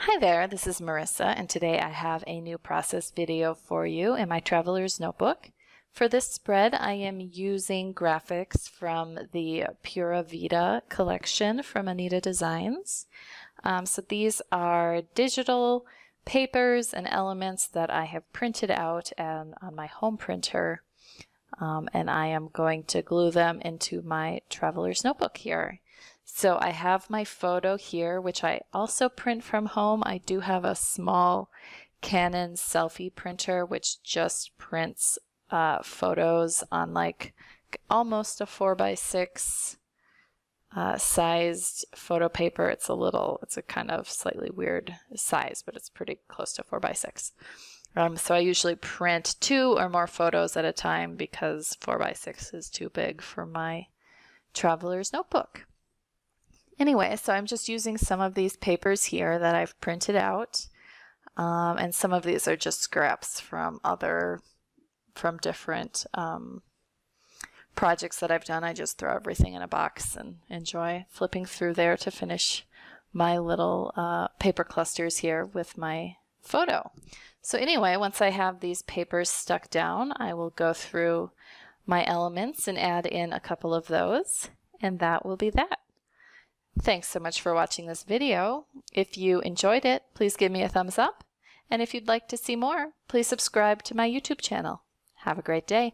Hi there, this is Marissa, and today I have a new process video for you in my Traveler's Notebook. For this spread, I am using graphics from the Pura Vida collection from Anita Designs. So these are digital papers and elements that I have printed out on my home printer, and I am going to glue them into my Traveler's Notebook here. So I have my photo here, which I also print from home. I do have a small Canon selfie printer, which just prints photos on like almost a 4x6 sized photo paper. It's a kind of slightly weird size, but it's pretty close to 4x6. So I usually print 2 or more photos at a time because 4x6 is too big for my Traveler's Notebook. Anyway, so I'm just using some of these papers here that I've printed out, and some of these are just scraps from different projects that I've done. I just throw everything in a box and enjoy flipping through there to finish my little paper clusters here with my photo. So anyway, once I have these papers stuck down, I will go through my elements and add in a couple of those, and that will be that. Thanks so much for watching this video. If you enjoyed it, please give me a thumbs up. And if you'd like to see more, please subscribe to my YouTube channel. Have a great day.